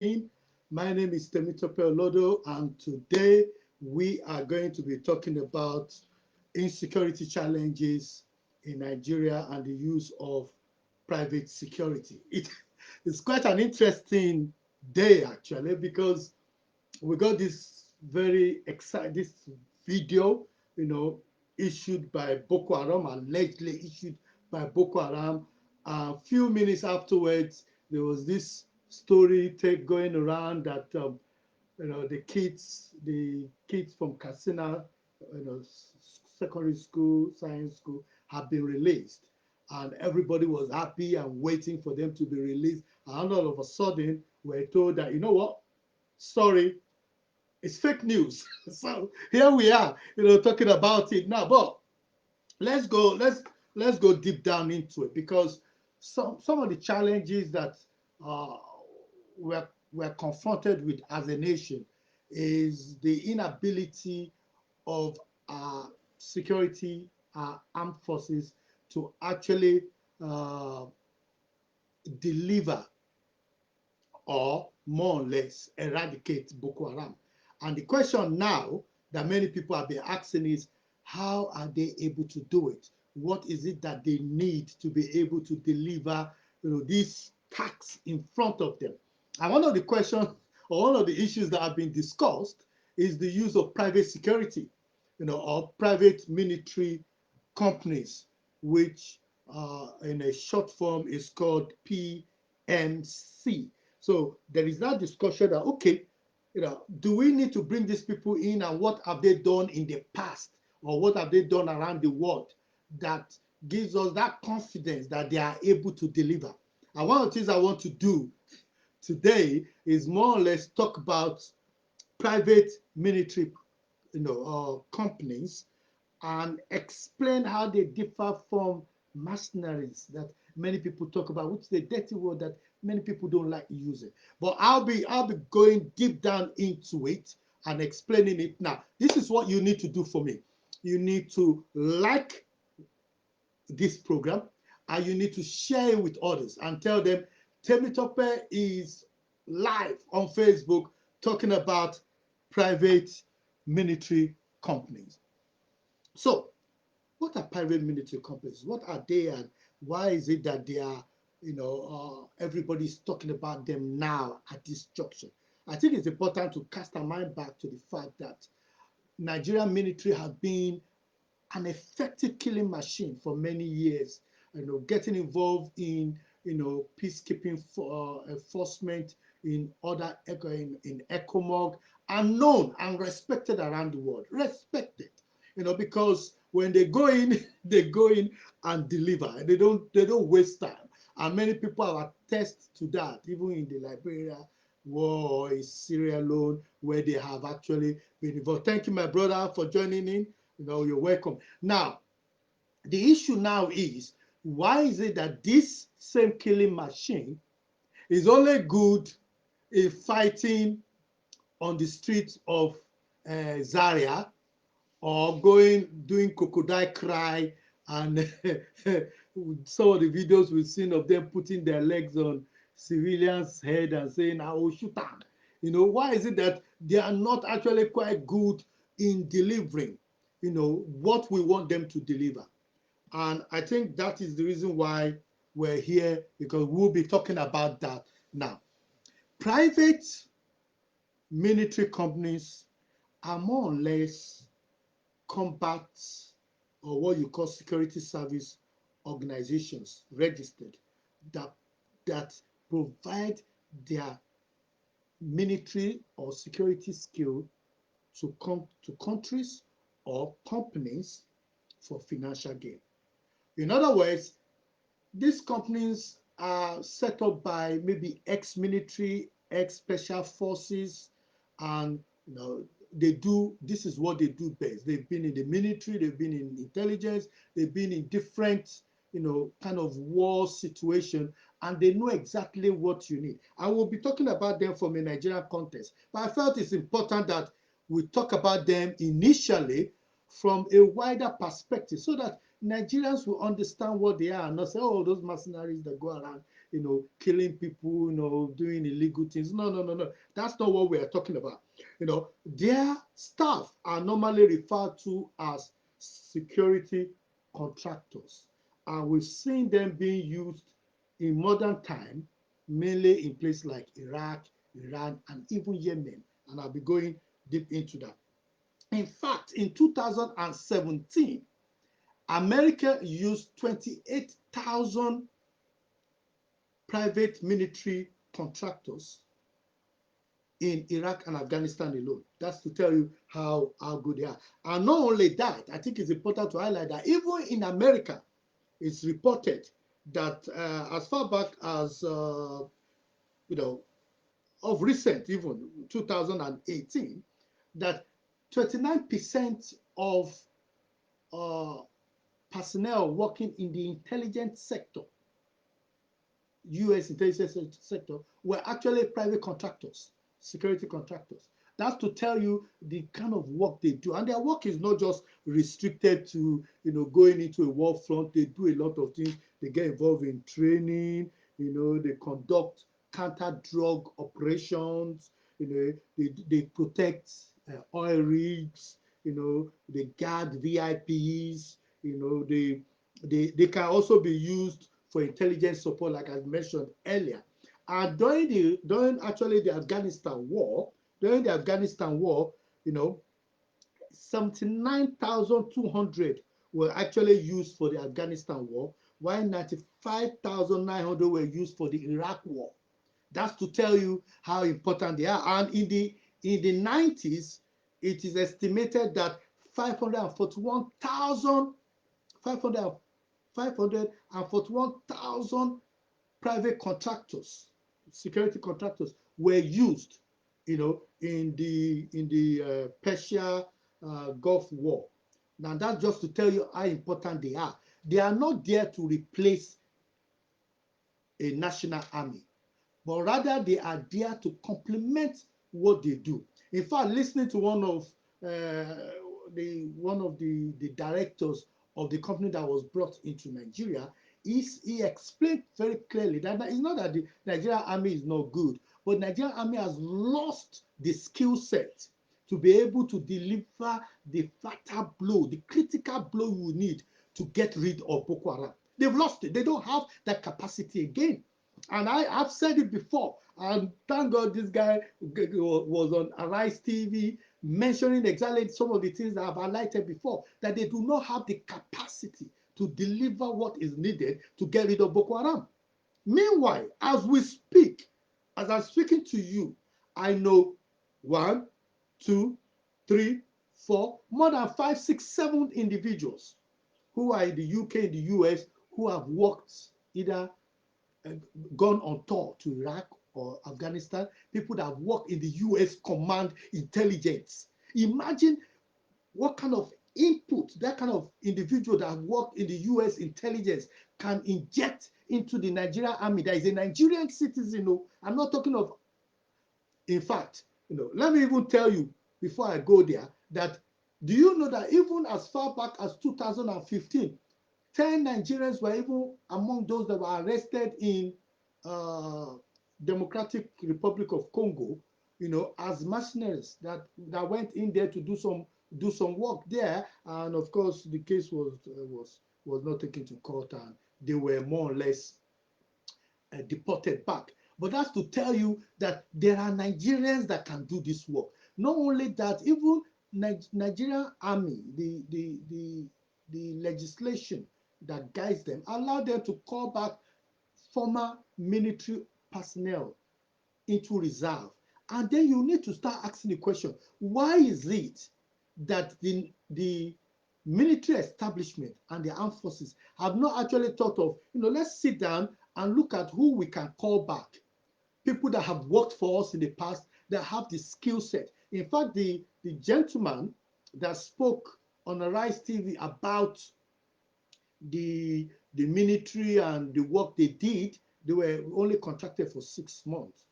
in. My name is Temitope Olodo, and today we are going to be talking about insecurity challenges in Nigeria and the use of private security. It's quite an interesting day actually because we got this very exciting this video, you know, issued by Boko Haram, allegedly issued by Boko Haram. A few minutes afterwards, there was this story take going around that the kids from Katsina, secondary school, science school, have been released, and everybody was happy and waiting for them to be released. And all of a sudden, we're told that you know what? Sorry, it's fake news. So here we are, talking about it now. But let's go, let's go deep down into it because some of the challenges that uh, we're confronted with as a nation is the inability of our security, our armed forces to actually uh, deliver or more or less eradicate Boko Haram. And the question now that many people have been asking is, how are they able to do it? What is it that they need to be able to deliver, these tasks in front of them? And one of the questions or one of the issues that have been discussed is the use of private security, or private military companies, which in a short form is called PMC. So there is that discussion that, okay, do we need to bring these people in, and what have they done in the past, or what have they done around the world that gives us that confidence that they are able to deliver? And one of the things I want to do today is more or less talk about private military, companies, and explain how they differ from mercenaries that many people talk about, which is a dirty word that many people don't like using. But I'll be going deep down into it and explaining it now. This is what you need to do for me. You need to like this program, and you need to share it with others and tell them Temitope is live on Facebook talking about private military companies. So, what are private military companies? What are they, and why is it that they are, everybody's talking about them now at this junction? I think it's important to cast our mind back to the fact that Nigerian military have been an effective killing machine for many years, getting involved in, peacekeeping for enforcement in other in ECOMOG, and known and respected around the world. Respected, because when they go in, they go in and deliver. They don't waste time. And many people have attested to that, even in the Liberia war or in Sierra Leone, where they have actually been involved. Thank you, my brother, for joining in. You're welcome. Now, the issue now is, why is it that this same killing machine is only good in fighting on the streets of Zaria, or doing crocodile cry, and some of the videos we've seen of them putting their legs on civilians' head and saying, I will shoot them. Why is it that they are not actually quite good in delivering, what we want them to deliver? And I think that is the reason why we're here, because we'll be talking about that now. Private military companies are more or less combat, or what you call security service organizations registered, that that provide their military or security skill to come to countries or companies for financial gain. In other words, these companies are set up by maybe ex-military, ex-special forces, and this is what they do best. They've been in the military, they've been in intelligence, they've been in different, kind of war situation, and they know exactly what you need. I will be talking about them from a Nigerian context, but I felt it's important that we talk about them initially from a wider perspective, so that Nigerians will understand what they are and not say, oh, those mercenaries that go around killing people, doing illegal things. No, no, no, no. That's not what we are talking about. Their staff are normally referred to as security contractors, and we've seen them being used in modern time, mainly in places like Iraq, Iran, and even Yemen. And I'll be going deep into that. In fact, in 2017, America used 28,000 private military contractors in Iraq and Afghanistan alone. That's to tell you how good they are. And not only that, I think it's important to highlight that even in America, it's reported that as far back as, of recent, even 2018, that 29% of personnel working in the intelligence sector, US intelligence sector, were actually private contractors, security contractors. That's to tell you the kind of work they do. And their work is not just restricted to, going into a war front. They do a lot of things. They get involved in training, they conduct counter-drug operations, they protect oil rigs, they guard VIPs, they can also be used for intelligence support, like I mentioned earlier. And during actually the Afghanistan war, 79,200 were actually used for the Afghanistan war, while 95,900 were used for the Iraq war. That's to tell you how important they are. And in the 90s, it is estimated that 541,000 private contractors, security contractors, were used, in the Persia Gulf War. Now that's just to tell you how important they are. They are not there to replace a national army, but rather they are there to complement what they do. In fact, listening to one of the directors of the company that was brought into Nigeria, he explained very clearly that it's not that the Nigerian army is not good, but Nigerian army has lost the skill set to be able to deliver the fatal blow, the critical blow you need to get rid of Boko Haram. They've lost it. They don't have that capacity again. And I've said it before, and thank God this guy was on Arise TV mentioning exactly some of the things that I've highlighted before, that they do not have the capacity to deliver what is needed to get rid of Boko Haram. Meanwhile, as we speak, as I'm speaking to you, I know 1, 2, 3, 4, more than 5, 6, 7 individuals who are in the UK, in the US, who have worked either gone on tour to Iraq or Afghanistan, people that have worked in the US Command Intelligence. Imagine what kind of input that kind of individual that have worked in the US intelligence can inject into the Nigerian army. That is a Nigerian citizen. I'm not talking of, in fact, let me even tell you before I go there that, do you know that even as far back as 2015, 10 Nigerians were even among those that were arrested in Democratic Republic of Congo, as mercenaries that went in there to do some work there, and of course the case was not taken to court, and they were more or less deported back. But that's to tell you that there are Nigerians that can do this work. Not only that, even Nigerian army, the legislation that guides them allow them to call back former military personnel into reserve. And then you need to start asking the question, why is it that the military establishment and the armed forces have not actually thought of, let's sit down and look at who we can call back. People that have worked for us in the past, that have the skill set. In fact, the gentleman that spoke on Arise TV about the military and the work they did, they were only contracted for 6 months,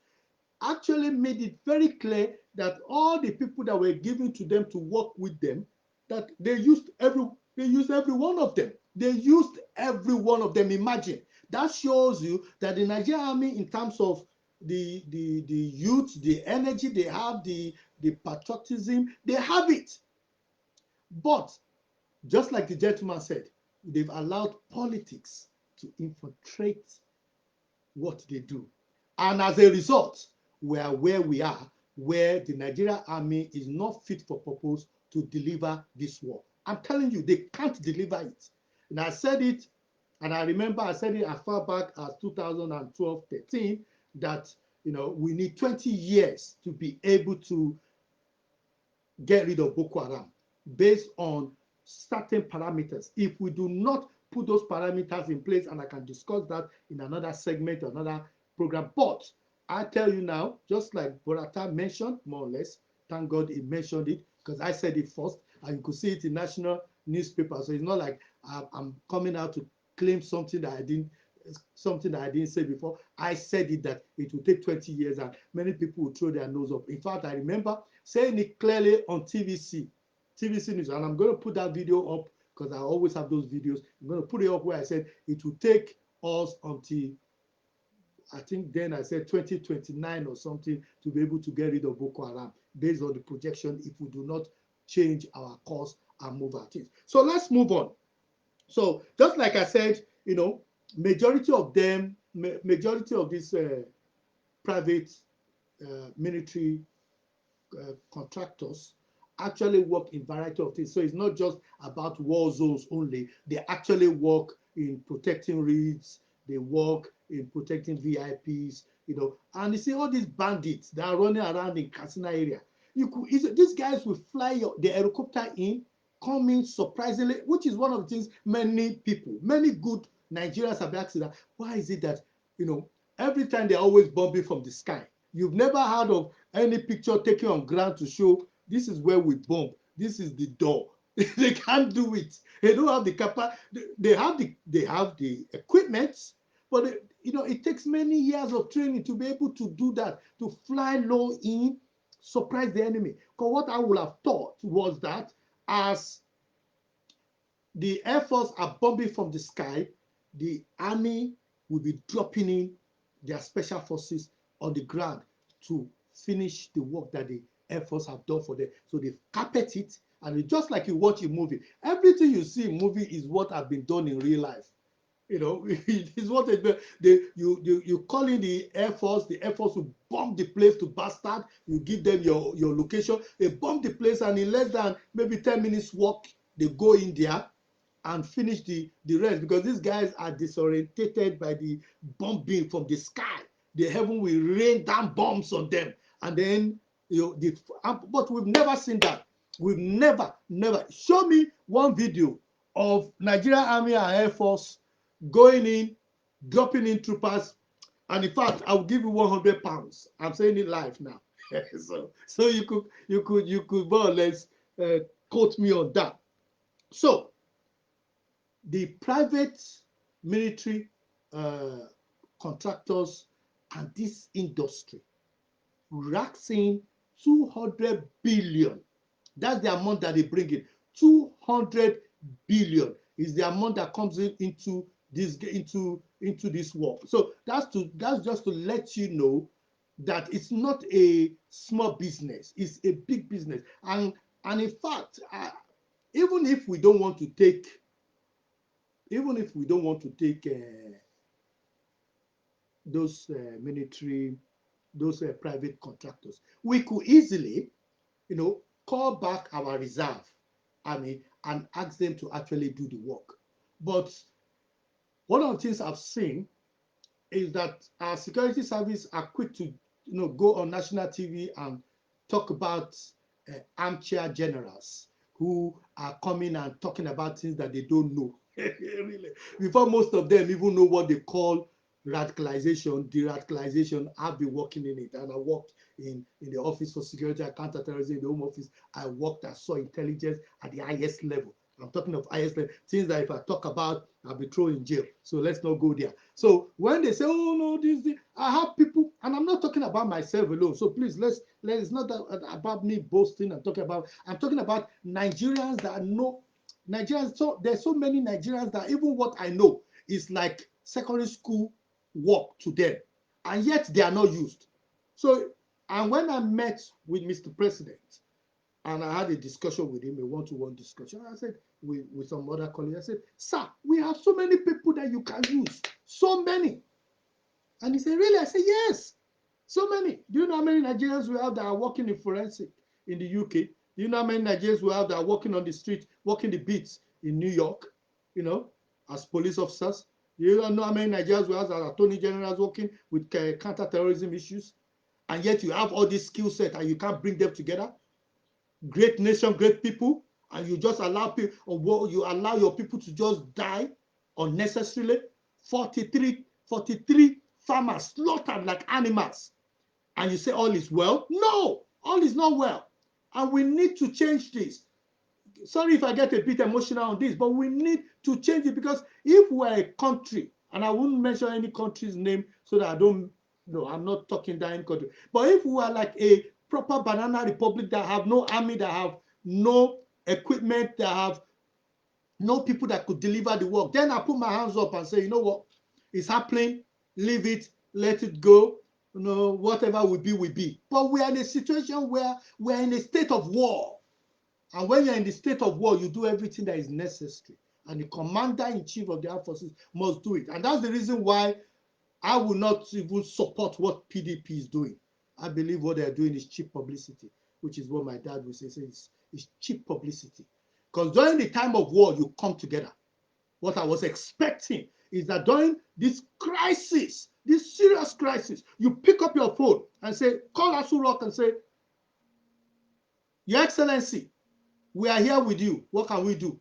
actually made it very clear that all the people that were given to them to work with them, that they used every one of them. They used every one of them. Imagine, That shows you that the Nigerian army, in terms of the youth, the energy they have, the patriotism, they have it. But just like the gentleman said, they've allowed politics to infiltrate what they do. And as a result, we are where we are, where the Nigerian army is not fit for purpose to deliver this war. I'm telling you, they can't deliver it. And I said it, and I remember I said it as far back as 2012-13, that we need 20 years to be able to get rid of Boko Haram based on certain parameters. If we do not put those parameters in place, and I can discuss that in another segment, another program, but I tell you now, just like Borata mentioned, more or less, thank God he mentioned it, because I said it first, and you could see it in national newspaper. So it's not like I'm coming out to claim something that I didn't say before. I said it, that it will take 20 years, and many people will throw their nose up. In fact, I remember saying it clearly on TVC News, and I'm going to put that video up because I always have those videos. I'm going to put it up where I said it will take us until, I think then I said 2029 or something, to be able to get rid of Boko Haram based on the projection, if we do not change our course and move our things. So let's move on. So just like I said, majority of these private military contractors actually work in variety of things. So it's not just about war zones only. They actually work in protecting reeds. They work in protecting VIPs. And you see all these bandits that are running around in Katsina area. These guys will fly the helicopter in, come in surprisingly, which is one of the things many good Nigerians have asked that. Why is it that every time they're always bombing from the sky? You've never heard of any picture taken on ground to show this is where we bomb, this is the door. They can't do it. They don't have the capacity. They have the equipment, but it takes many years of training to be able to do that, to fly low in, surprise the enemy. Because what I would have thought was that as the Air Force are bombing from the sky, the Army will be dropping in their special forces on the ground to finish the work that the Air Force have done for them. So they carpet it, and it's just like you watch a movie. Everything you see in movie is what has been done in real life. It's what you call in the Air Force will bomb the place to bastard. You give them your location. They bomb the place, and in less than maybe 10 minutes walk, they go in there and finish the rest, because these guys are disorientated by the bombing from the sky. The heaven will rain down bombs on them, and then but we've never seen that. We've never show me one video of Nigerian Army and Air Force going in, dropping in troopers, and in fact, I'll give you 100 pounds. I'm saying it live now. so you could more or less quote me on that. So the private military contractors and this industry racks in 200 billion. That's the amount that they bring in. 200 billion is the amount that comes into this war. So that's just to let you know that it's not a small business, it's a big business. And in fact, even if we don't want to take those private contractors, we could easily call back our reserve army and ask them to actually do the work. But one of the things I've seen is that our security service are quick to go on national TV and talk about armchair generals who are coming and talking about things that they don't know. Really, before most of them even know what they call radicalization, de-radicalization. I've been working in it, and I worked in the Office for Security and Counterterrorism, in the Home Office. I saw intelligence at the highest level. I'm talking of highest level, things that if I talk about, I'll be thrown in jail. So let's not go there. So when they say, oh no, I have people, and I'm not talking about myself alone. So please, it's not about me boasting. I'm talking about Nigerians that know Nigerians. So there's so many Nigerians that even what I know is like secondary school work to them, and yet they are not used. So, and when I met with Mr. President, and I had a discussion with him, a one-to-one discussion, I said, with some other colleagues, I said, sir, we have so many people that you can use, so many. And he said, really? I said, yes, so many. Do you know how many Nigerians we have that are working in forensic in the UK? Do you know how many Nigerians we have that are working on the street, working the beats in New York, you know, as police officers? Do you know how many Nigerians we have that are attorney generals working with counter-terrorism issues? And yet you have all this skill set and you can't bring them together? Great nation, great people, and you just allow people, or you allow your people to just die unnecessarily. 43 farmers slaughtered like animals, and you say all is well? No, all is not well, and we need to change this. Sorry if I get a bit emotional on this, but we need to change it, because if we're a country, and I wouldn't mention any country's name so that I don't, no, I'm not talking down any country, but if we are like a proper banana republic that have no army, that have no equipment, that have no people that could deliver the work, then I put my hands up and say, you know what, it's happening, leave it, let it go, you know, whatever will be, will be. But we are in a situation where we're in a state of war. And when you're in the state of war, you do everything that is necessary. And the commander-in-chief of the armed forces must do it. And that's the reason why I will not even support what PDP is doing. I believe what they're doing is cheap publicity, which is what my dad would say, it's cheap publicity. Because during the time of war, you come together. What I was expecting is that during this crisis, this serious crisis, you pick up your phone and say, call Asu Rock and say, Your Excellency, we are here with you. What can we do?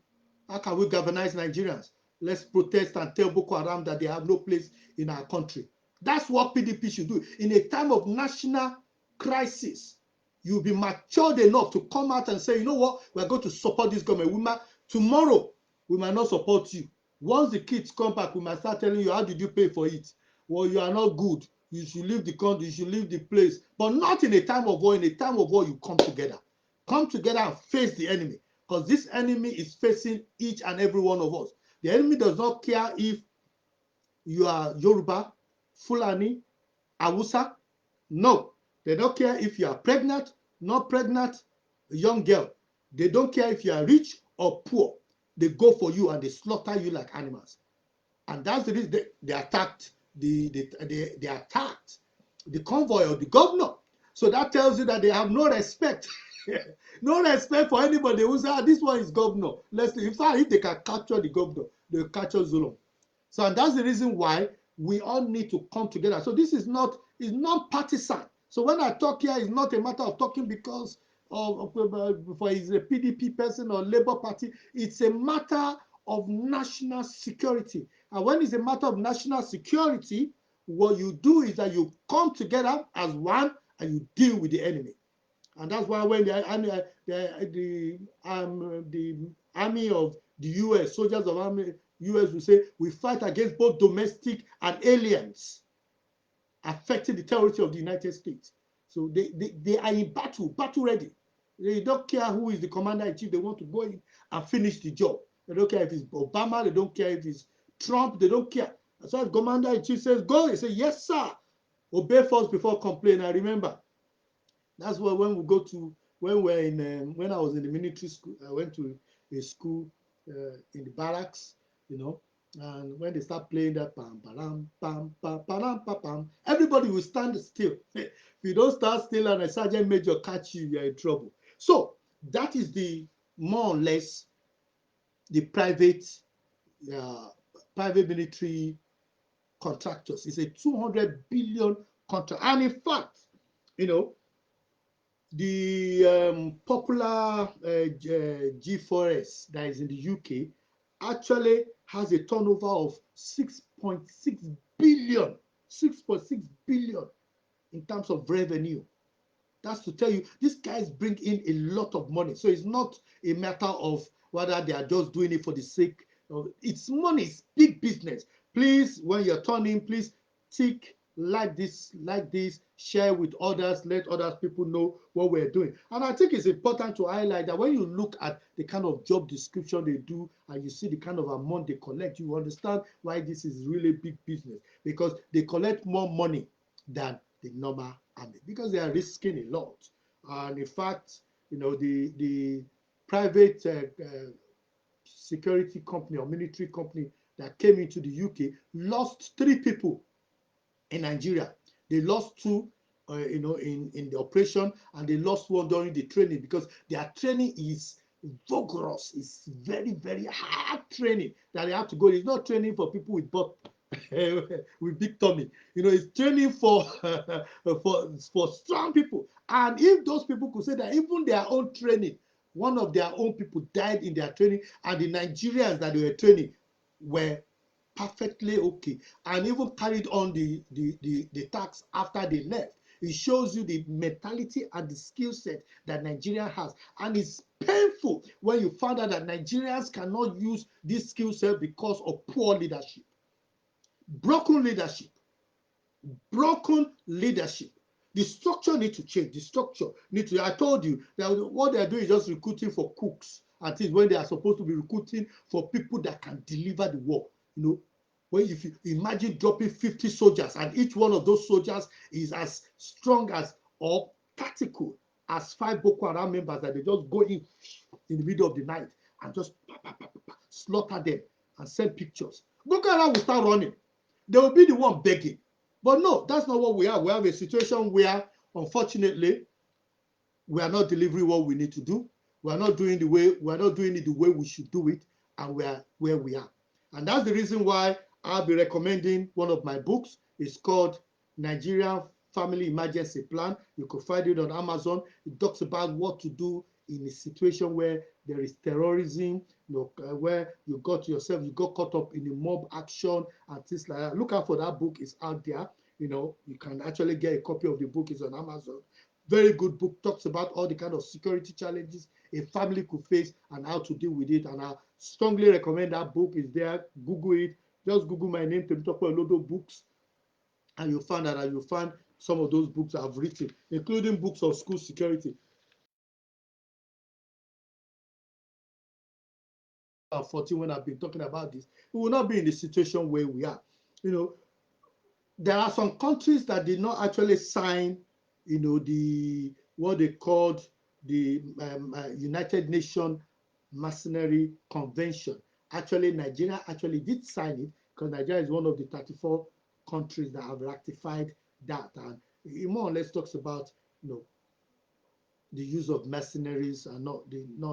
How can we galvanize Nigerians? Let's protest and tell Boko Haram that they have no place in our country. That's what PDP should do. In a time of national crisis, you'll be matured enough to come out and say, you know what, we're going to support this government. Tomorrow, we might not support you. Once the kids come back, we might start telling you, how did you pay for it? Well, you are not good. You should leave the country, you should leave the place. But not in a time of war. In a time of war, you come together. Come together and face the enemy, because this enemy is facing each and every one of us. The enemy does not care if you are Yoruba, Fulani, Hausa. No, they don't care if you are pregnant, not pregnant, a young girl. They don't care if you are rich or poor. They go for you and they slaughter you like animals. And that's the reason they attacked they attacked the convoy of the governor. So that tells you that they have no respect. No respect for anybody who say, this one is governor. In fact, if they can capture the governor, they'll capture Zulum. So and that's the reason why we all need to come together. So this is not, it's non-partisan. So when I talk here, it's not a matter of talking because for he's a PDP person or Labour Party. It's a matter of national security. And when it's a matter of national security, what you do is that you come together as one and you deal with the enemy. And that's why when the army of the US, soldiers of army US will say, we fight against both domestic and aliens affecting the territory of the United States. So they are in battle ready. They don't care who is the commander-in-chief. They want to go in and finish the job. They don't care if it's Obama. They don't care if it's Trump. They don't care. As far as commander-in-chief says, go, they say, yes, sir. Obey first before complain. I remember. That's why when we're in, when I was in the military school, I went to a school in the barracks, you know, and when they start playing that pam pam pam pam pam pam pam, everybody will stand still. If you don't stand still and a sergeant major catch you, you're in trouble. So that is the more or less the private military contractors. It's a 200 billion contract, and in fact, you know, the popular G4S that is in the UK actually has a turnover of 6.6 billion, 6.6 billion in terms of revenue. That's to tell you, these guys bring in a lot of money. So it's not a matter of whether they are just doing it for the sake of, it's money, it's big business. Please, when you're turning, please tick like this, share with others, let other people know what we're doing. And I think it's important to highlight that when you look at the kind of job description they do and you see the kind of amount they collect, you understand why this is really big business, because they collect more money than the normal army, because they are risking a lot. And in fact, the private security company or military company that came into the UK lost 3 people in Nigeria. They lost 2, in the operation, and they lost 1 during the training, because their training is vigorous. It's very, very hard training that they have to go. It's not training for people with butt, with big tummy. It's training for for strong people. And if those people could say that even their own training, one of their own people died in their training, and the Nigerians that they were training were perfectly okay and even carried on the tax after they left. It shows you the mentality and the skill set that Nigeria has. And it's painful when you find out that Nigerians cannot use this skill set because of poor leadership, broken leadership, broken leadership. The structure needs to change. The structure needs to. I told you that what they are doing is just recruiting for cooks and things, when they are supposed to be recruiting for people that can deliver the work. When if you imagine dropping 50 soldiers, and each one of those soldiers is as strong as or tactical as 5 Boko Haram members, that they just go in the middle of the night and just slaughter them and send pictures. Boko Haram will start running. They will be the one begging. But no, that's not what we have. We have a situation where, unfortunately, we are not delivering what we need to do. We are not doing it the way we should do it, and we are where we are. And that's the reason why I'll be recommending one of my books. It's called Nigerian Family Emergency Plan. You can find it on Amazon. It talks about what to do in a situation where there is terrorism, where you got caught up in a mob action and things like that. Look out for that book. It's out there. You can actually get a copy of the book. It's on Amazon. Very good book. Talks about all the kind of security challenges a family could face and how to deal with it. And I strongly recommend that book. Is there. Google it. Just Google my name, Temitope Olodo Books, and you'll find some of those books I've written, including books on school security. 14, when I've been talking about this, we will not be in the situation where we are. There are some countries that did not actually sign, the what they called the United Nations Mercenary Convention. Actually, Nigeria actually did sign it, because Nigeria is one of the 34 countries that have ratified that, and it more or less talks about the use of mercenaries and not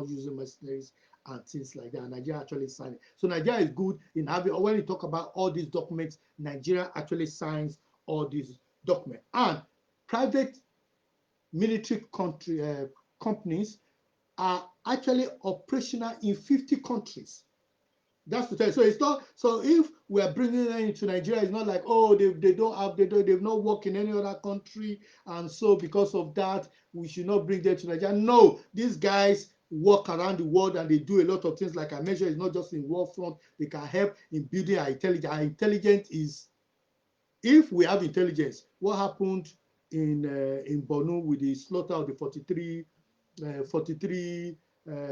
using mercenaries and things like that. Nigeria actually signed it. So Nigeria is good in having, when you talk about all these documents, Nigeria actually signs all these documents. And private military companies are actually operational in 50 countries. That's to tell you. So it's not. So if we are bringing them into Nigeria, it's not like, oh, they've not worked in any other country, and so because of that we should not bring them to Nigeria. No, these guys work around the world and they do a lot of things. Like I mentioned, it's not just in war front. They can help in building our intelligence. Our intelligence is, if we have intelligence, what happened in Borno with the slaughter of the 43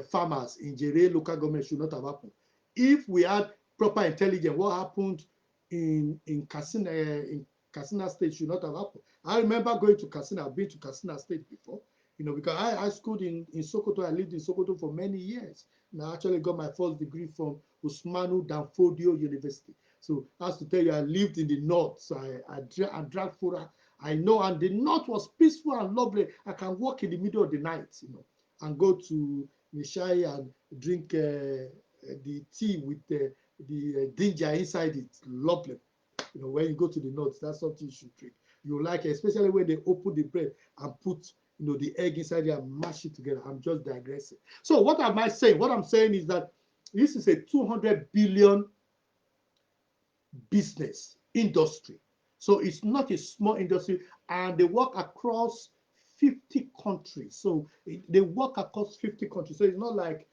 farmers in Jere local government should not have happened. If we had proper intelligence, what happened in Katsina State should not have happened. I remember going to Katsina. I've been to Katsina State before, because I schooled in Sokoto. I lived in Sokoto for many years. And I actually got my first degree from Usmanu Danfodio University. So as to tell you, I lived in the north. So I drank fura. I know, and the north was peaceful and lovely. I can walk in the middle of the night, and go to Mishai and drink the tea with the ginger inside it. Lovely. When you go to the north, that's something you should drink. You like it, especially when they open the bread and put the egg inside there and mash it together. I'm just digressing. So what am I saying? What I'm saying is that this is a 200 billion business industry. So it's not a small industry, and they work across 50 countries. So they work across 50 countries. So it's not like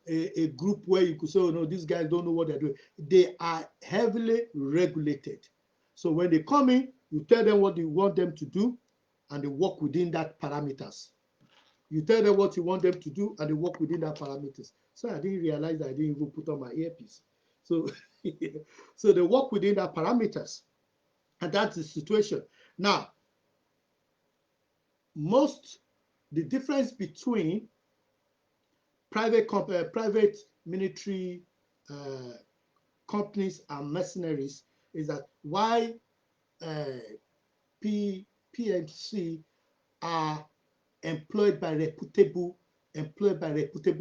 a group where you could say, oh no, these guys don't know what they're doing. They are heavily regulated. So when they come in, you tell them what you want them to do, and they work within that parameters. You tell them what you want them to do, and they work within that parameters. So I didn't realize that I didn't even put on my earpiece. So, so they work within that parameters, and that's the situation. Now, the difference between private military uh, companies and mercenaries is that why uh, P, PNC are employed by reputable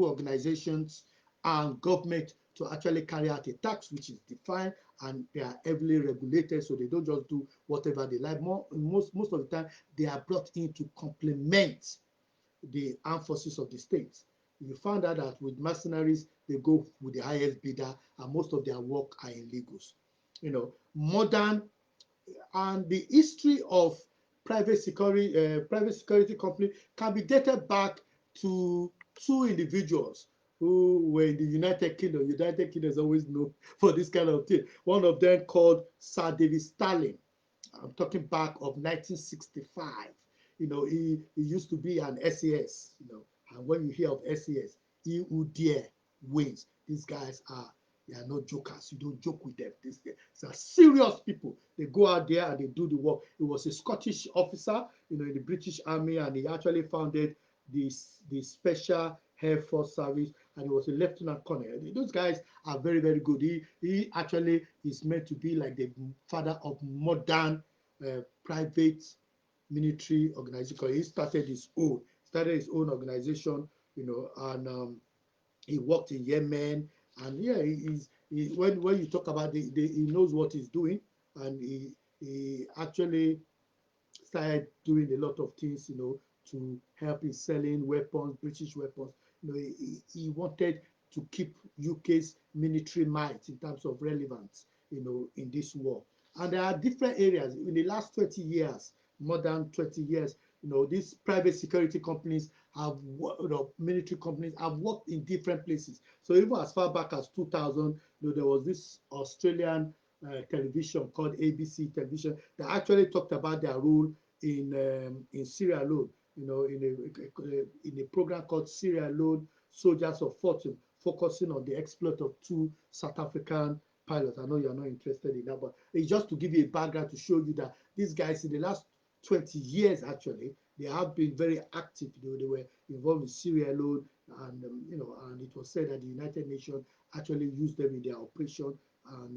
organizations and government to actually carry out a task which is defined, and they are heavily regulated, so they don't just do whatever they like. Most of the time, they are brought in to complement the armed forces of the state. You found out that with mercenaries, they go with the highest bidder, and most of their work are illegals. Modern and the history of private security company can be dated back to two individuals who were in the United Kingdom. United Kingdom is always known for this kind of thing. One of them called Sir David Stalin. I'm talking back of 1965. He used to be an SAS. And when you hear of SAS, he who dare wins. These guys they are not jokers. You don't joke with them. These are serious people. They go out there and they do the work. He was a Scottish officer, in the British Army, and he actually founded the Special Air Force Service, and he was a lieutenant colonel. Those guys are very, very good. He actually is meant to be like the father of modern private military organization. He started his own organization, and he worked in Yemen, and yeah, when you talk about he knows what he's doing, and he actually started doing a lot of things, to help in selling weapons, British weapons. He wanted to keep UK's military might in terms of relevance, in this war. And there are different areas in the last 20 years, more than 20 years. These private security companies military companies have worked in different places. So even as far back as 2000, there was this Australian television called ABC Television that actually talked about their role in Sierra Leone. In a program called Sierra Leone Soldiers of Fortune, focusing on the exploit of two South African pilots. I know you're not interested in that, but it's just to give you a background to show you that these guys in the last 20 years actually they have been very active. They were involved in Sierra Leone, and and it was said that the United Nations actually used them in their operation. And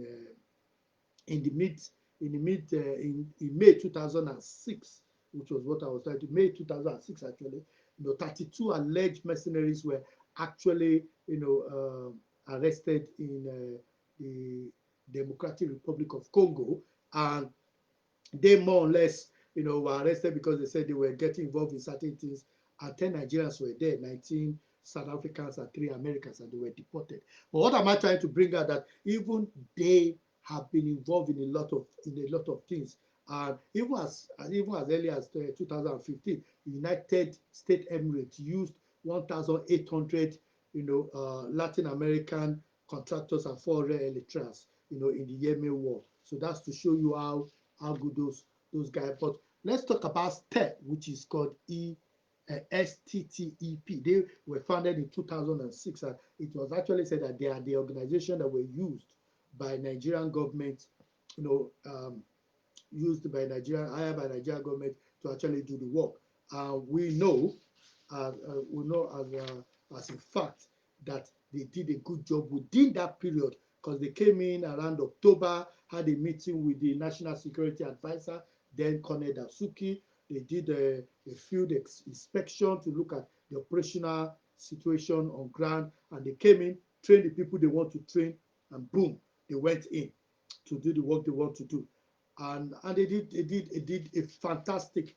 in the mid in May 2006, which was what I was trying to May 2006 actually, 32 alleged mercenaries were actually arrested in the Democratic Republic of Congo, and they more or less were arrested because they said they were getting involved in certain things, and 10 Nigerians were there, 19 South Africans and 3 Americans, and they were deported. But what am I trying to bring out? That even they have been involved in a lot of things. And even as early as 2015, the United States Emirates used 1,800 Latin American contractors and 400 electricians in the Yemen war. So that's to show you how good those guys. But let's talk about STEP, which is called STTEP. They were founded in 2006, and it was actually said that they are the organization that were used by Nigerian government, used by hired by Nigerian government to actually do the work. We know as a fact that they did a good job within that period, because they came in around October, had a meeting with the National Security Advisor, then Colonel Dasuki. They did a field inspection to look at the operational situation on ground, and they came in, trained the people they want to train, and boom, they went in to do the work they want to do. And they did a fantastic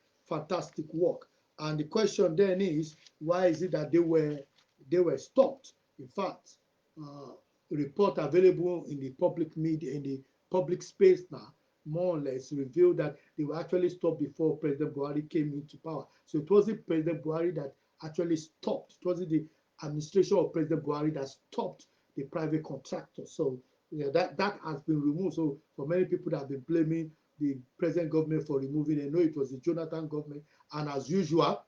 work. And the question then is, why is it that they were stopped? In fact, a report available in the public media, in the public space now, more or less revealed that they were actually stopped before President Buhari came into power. So it wasn't President Buhari that actually stopped. It wasn't the administration of President Buhari that stopped the private contractor. So that has been removed. So for many people that have been blaming the present government for removing it. No, it was the Jonathan government. And as usual,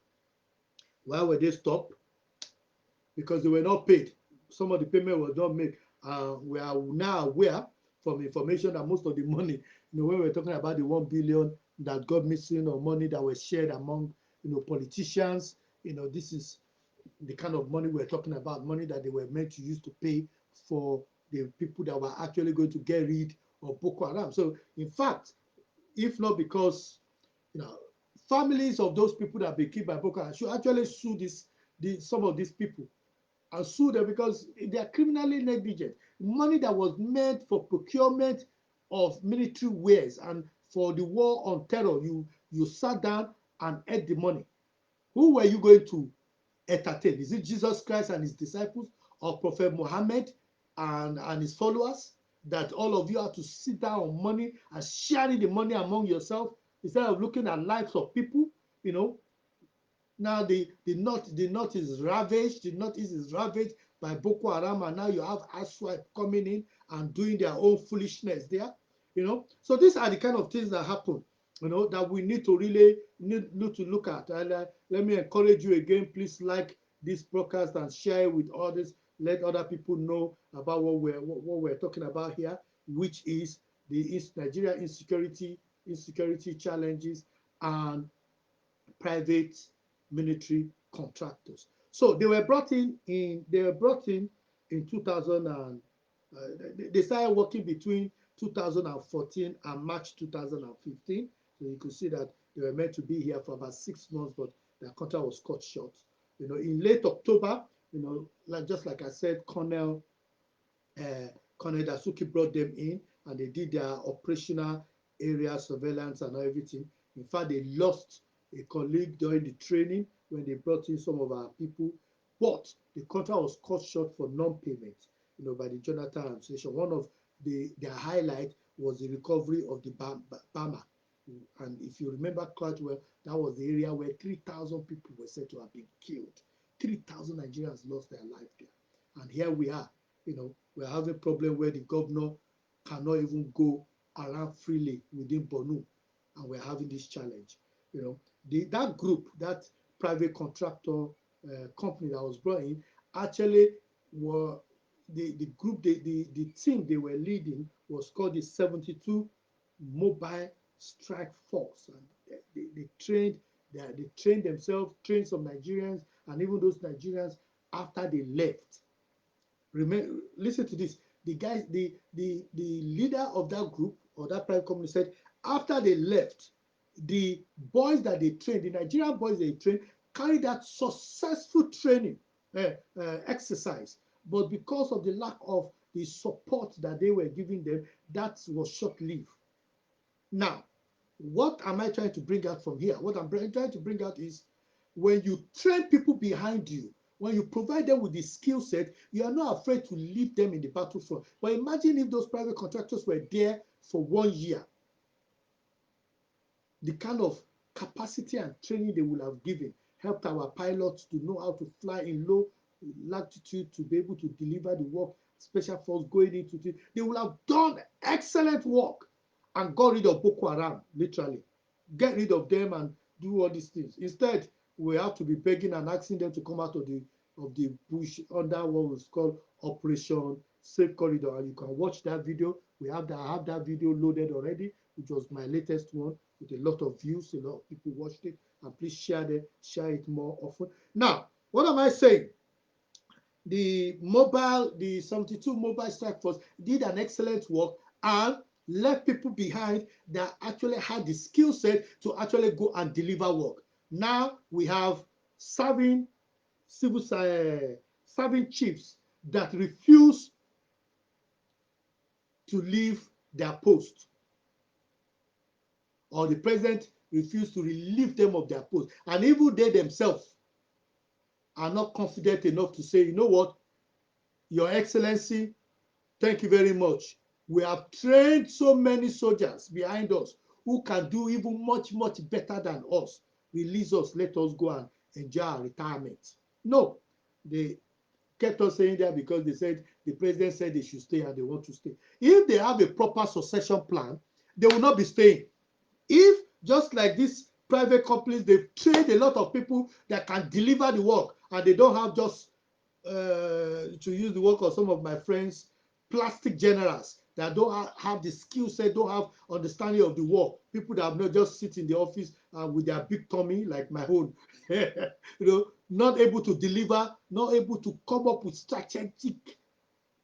why were they stopped? Because they were not paid. Some of the payment was not made. We are now aware from information that most of the money, when we're talking about the 1 billion that got missing, or money that was shared among, politicians, this is the kind of money we're talking about, money that they were meant to use to pay for the people that were actually going to get rid of Boko Haram. So, in fact, if not because, families of those people that have been killed by Boko Haram should actually sue some of these people and sue them, because they are criminally negligent. Money that was meant for procurement of military wares and for the war on terror, you sat down and ate the money. Who were you going to entertain? Is it Jesus Christ and his disciples, or Prophet Muhammad and his followers, that all of you have to sit down on money and sharing the money among yourself instead of looking at lives of people? Now the north is ravaged, the northeast is ravaged by Boko Haram, and now you have Aswad coming in and doing their own foolishness there. So these are the kind of things that happen, that we need to really need to look at. And let me encourage you again, please like this broadcast and share it with others. Let other people know about what we're talking about here, which is the Nigeria insecurity challenges and private military contractors. So they were brought in in 2000, and they started working between 2014 and March 2015. So you could see that they were meant to be here for about 6 months, but their contract was cut short. In late October, like I said, Colonel Dasuki brought them in, and they did their operational area surveillance and everything. In fact, they lost a colleague during the training when they brought in some of our people, but the contract was cut short for non-payment, by the Jonathan administration. One of their highlight was the recovery of the Bama. And if you remember quite well, that was the area where 3,000 people were said to have been killed. 3,000 Nigerians lost their life there. And here we are, we're having a problem where the governor cannot even go around freely within Borno, and we're having this challenge. That group, that private contractor company that was brought in, actually were the group, the team they were leading was called the 72 Mobile Strike Force, and they trained themselves, trained some Nigerians, and even those Nigerians, after they left. Remember, listen to this. The guys, the leader of that group or that private company said, after they left, the boys that they trained, the Nigerian boys they trained, carried that successful training exercise, but because of the lack of the support that they were giving them, that was short-lived. Now, what am I trying to bring out from here? What I'm trying to bring out is, when you train people behind you, when you provide them with the skill set, you are not afraid to leave them in the battlefront. But imagine if those private contractors were there for 1 year, the kind of capacity and training they would have given, helped our pilots to know how to fly in low latitude, to be able to deliver the work, special force going into it. They would have done excellent work and got rid of Boko Haram, literally. Get rid of them and do all these things. Instead, we have to be begging and asking them to come out of the bush under what was called Operation Safe Corridor. And you can watch that video. I have that video loaded already, which was my latest one, with a lot of views. A lot of people watched it. And please share it more often. Now, what am I saying? The 72 Mobile Strike Force did an excellent work and left people behind that actually had the skill set to actually go and deliver work. Now we have serving chiefs that refuse to leave their post, or the president refused to relieve them of their post, and even they themselves are not confident enough to say, you know what, Your Excellency, thank you very much. We have trained so many soldiers behind us who can do even much, much better than us. Release us, let us go and enjoy our retirement. No, they kept us saying that because they said the president said they should stay and they want to stay. If they have a proper succession plan, they will not be staying. If just like these private companies, they've trained a lot of people that can deliver the work, and they don't have just to use the work of some of my friends, plastic generals that don't have the skill set, don't have understanding of the work. People that have not just sit in the office with their big tummy like my own, not able to deliver, not able to come up with strategic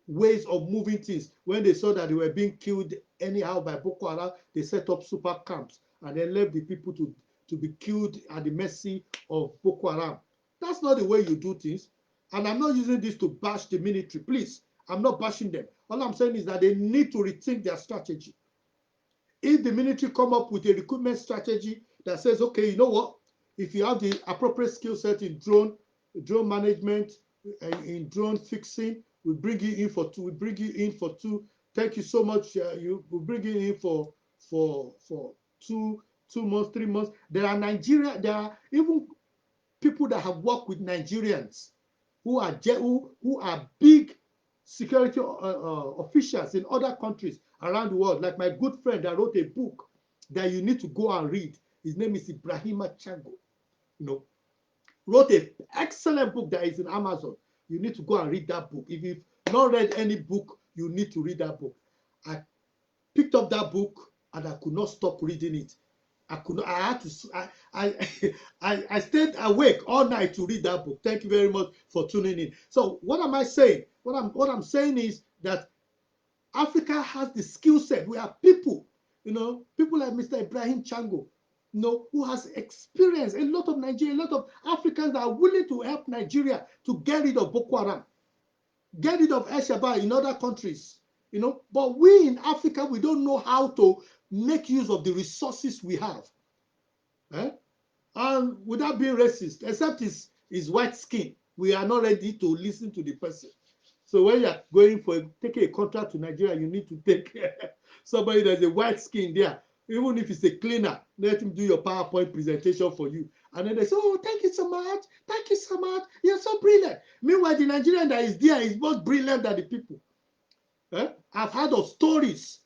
ways of moving things. When they saw that they were being killed anyhow by Boko Haram, they set up super camps and then left the people to be killed at the mercy of Boko Haram. That's not the way you do things. And I'm not using this to bash the military. Please, I'm not bashing them. All I'm saying is that they need to rethink their strategy. If the military come up with a recruitment strategy that says, okay, you know what? If you have the appropriate skill set in drone management, in drone fixing, we bring you in for two. We bring you in for two. Thank you so much. We bring you in for 2 months, 3 months. There are even people that have worked with Nigerians who are big security officials in other countries around the world. Like my good friend that wrote a book that you need to go and read. His name is Ibrahima Chango. Wrote an excellent book that is in Amazon. You need to go and read that book. If you've not read any book, you need to read that book. I picked up that book and I could not stop reading it. I stayed awake all night to read that book. Thank you very much for tuning in. So what am I saying? What I'm saying is that Africa has the skill set. We have people, people like Mr. Ibrahim Chango, who has experience. A lot of Nigerians, a lot of Africans are willing to help Nigeria to get rid of Boko Haram, get rid of Al-Shabaab in other countries, But we in Africa, we don't know how to make use of the resources we have. And without being racist, except his white skin, we are not ready to listen to the person. So when you are going for taking a contract to Nigeria, you need to take somebody that's a white skin there. Even if it's a cleaner, let him do your PowerPoint presentation for you. And then they say, oh, thank you so much. Thank you so much. You're so brilliant. Meanwhile, the Nigerian that is there is more brilliant than the people. I've heard of stories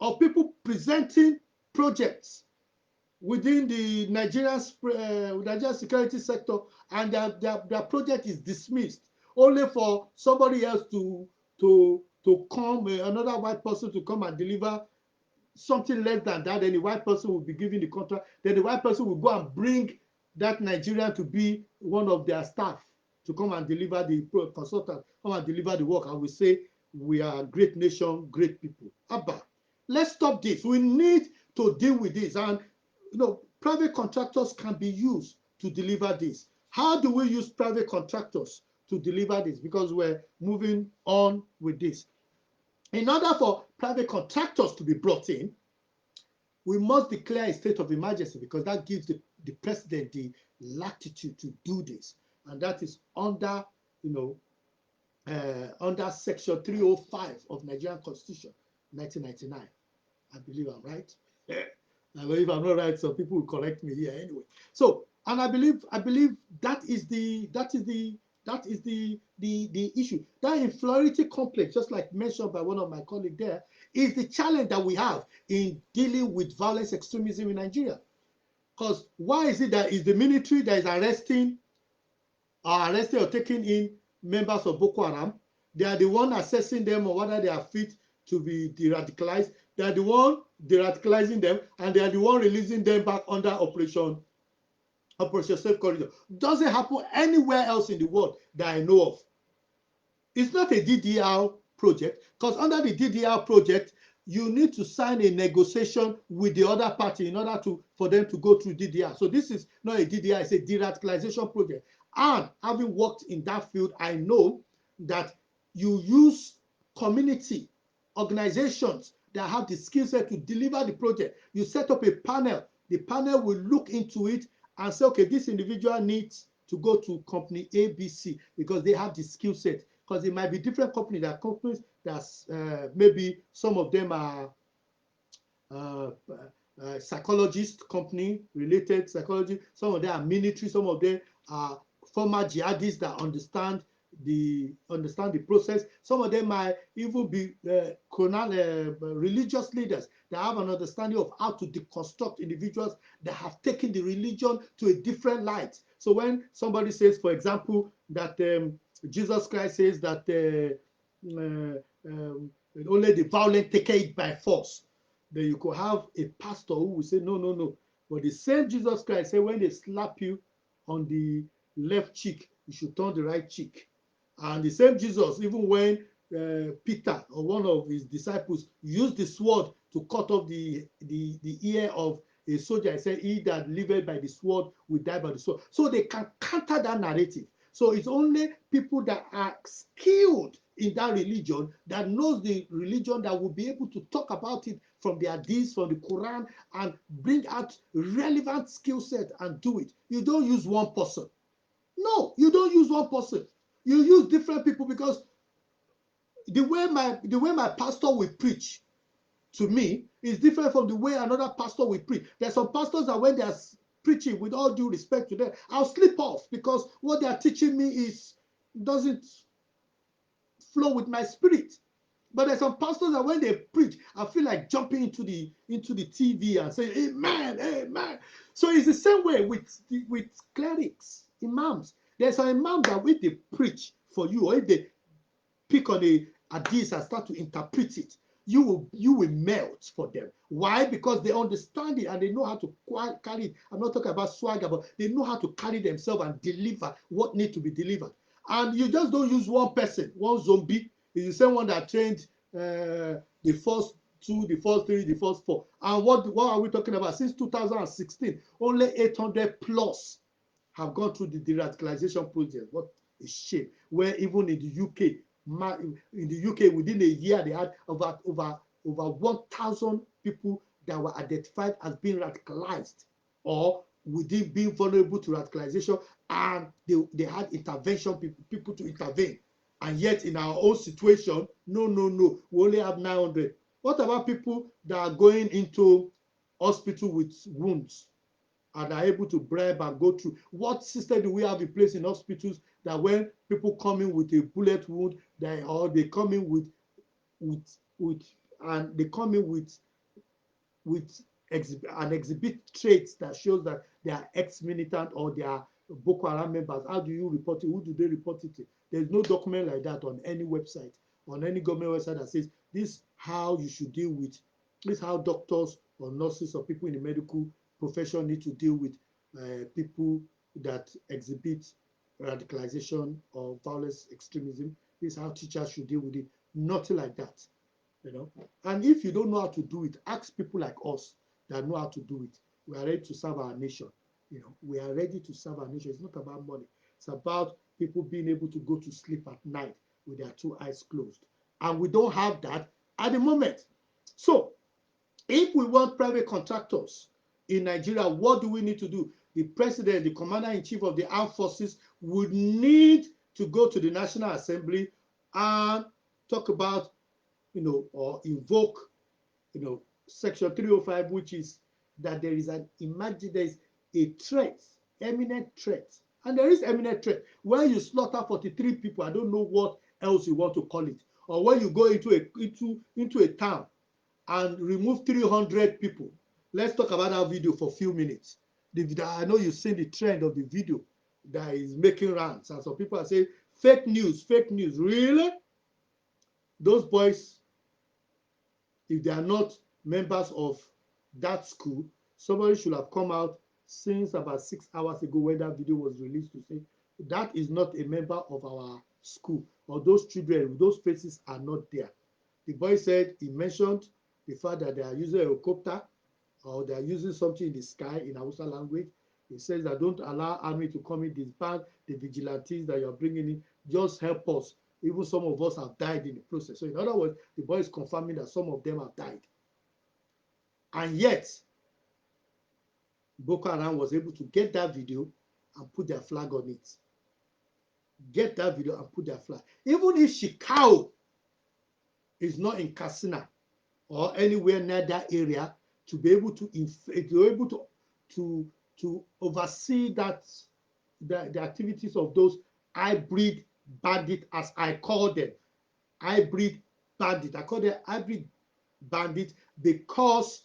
of people presenting projects within the Nigerian security sector, and their project is dismissed, only for somebody else to come, another white person to come and deliver something less than that. Then the white person will be given the contract. Then the white person will go and bring that Nigerian to be one of their staff to come and deliver the consultant, come and deliver the work. And we say we are a great nation, great people. Abba, let's stop this. We need to deal with this. And private contractors can be used to deliver this. How do we use private contractors to deliver this? Because we're moving on with this. In order for private contractors to be brought in, we must declare a state of emergency, because that gives the president the latitude to do this. And that is under, under Section 305 of Nigerian Constitution, 1999. I believe I'm right. I believe I'm not right, so people will correct me here anyway. So, and I believe that is the issue. That inferiority complex, just like mentioned by one of my colleagues there, is the challenge that we have in dealing with violence extremism in Nigeria. Because why is it that it's the military that is arresting or taking in members of Boko Haram? They are the one assessing them on whether they are fit to be de-radicalized. They are the one de-radicalizing them, and they are the one releasing them back under Operation Safe Corridor. Doesn't happen anywhere else in the world that I know of. It's not a DDR project, because under the DDR project, you need to sign a negotiation with the other party in order for them to go through DDR. So this is not a DDR, it's a de-radicalization project. And having worked in that field, I know that you use community organizations that have the skill set to deliver the project. You set up a panel. The panel will look into it and say, okay, this individual needs to go to company ABC because they have the skill set. Because it might be different companies. There are companies that maybe some of them are psychologist company, related psychology. Some of them are military. Some of them are former jihadists that understand understand the process. Some of them might even be religious leaders that have an understanding of how to deconstruct individuals that have taken the religion to a different light. So when somebody says, for example, that Jesus Christ says that only the violent take it by force, then you could have a pastor who will say, no, no, no. But the same Jesus Christ said, when they slap you on the left cheek, you should turn the right cheek. And the same Jesus, even when Peter or one of his disciples used the sword to cut off the ear of a soldier, he said, he that liveth by the sword will die by the sword. So they can counter that narrative. So it's only people that are skilled in that religion, that knows the religion, that will be able to talk about it from the hadith, from the Quran, and bring out relevant skill set and do it. You don't use one person. No, you don't use one person. You use different people, because the way my pastor will preach to me is different from the way another pastor will preach. There's some pastors that when they are preaching, with all due respect to them, I'll slip off because what they are teaching me doesn't flow with my spirit. But there's some pastors that when they preach, I feel like jumping into the TV and saying, "Amen, amen." So it's the same way with clerics, imams. There's some imams that when they preach for you, or if they pick on a hadith and start to interpret it, you will melt for them. Why? Because they understand it and they know how to carry it. I'm not talking about swagger, but they know how to carry themselves and deliver what needs to be delivered. And you just don't use one person, one zombie. It's the same one that trained the first two, the first three, the first four. And what are we talking about? Since 2016, only 800 plus have gone through the de-radicalization project. What a shame. Where even in the UK, within a year, they had over 1,000 people that were identified as being radicalized or within being vulnerable to radicalization, and they had intervention people to intervene. And yet in our own situation, no, we only have 900. What about people that are going into hospital with wounds and are able to bribe and go through? What system do we have in place in hospitals that when people come in with a bullet wound, or they come in with and exhibit traits that shows that they are ex-militant or they are Boko Haram members? How do you report it? Who do they report it to? There's no document like that on any website, on any government website that says this is how you should deal with, this is how doctors or nurses or people in the medical profession need to deal with people that exhibit radicalization or violence extremism. This is how teachers should deal with it. Nothing like that. And if you don't know how to do it, ask people like us that know how to do it. We are ready to serve our nation. We are ready to serve our nation. It's not about money. It's about people being able to go to sleep at night with their two eyes closed. And we don't have that at the moment. So if we want private contractors in Nigeria, what do we need to do? The president, the commander-in-chief of the armed forces, would need to go to the National Assembly and talk about, or invoke, Section 305, which is that there is a threat, imminent threat. And there is imminent threat. When you slaughter 43 people, I don't know what else you want to call it. Or when you go into a town and remove 300 people. Let's talk about that video for a few minutes. I know you've seen the trend of the video that is making rounds. And some people are saying, fake news. Really? Those boys, if they are not members of that school, somebody should have come out since about 6 hours ago when that video was released to say that is not a member of our school, or those children, those faces are not there. The boy said, he mentioned the fact that they are using a helicopter or they are using something in the sky in Hausa language. He says that don't allow army to come in, disband the vigilantes that you're bringing in, just help us. Even some of us have died in the process. So in other words, the boy is confirming that some of them have died. And yet, Boko Haram was able to get that video and put their flag on it. Get that video and put their flag. Even if Shikau is not in Katsina or anywhere near that area, to be able to oversee that the activities of those hybrid bandit, as I call them, hybrid bandit. I call them hybrid bandit because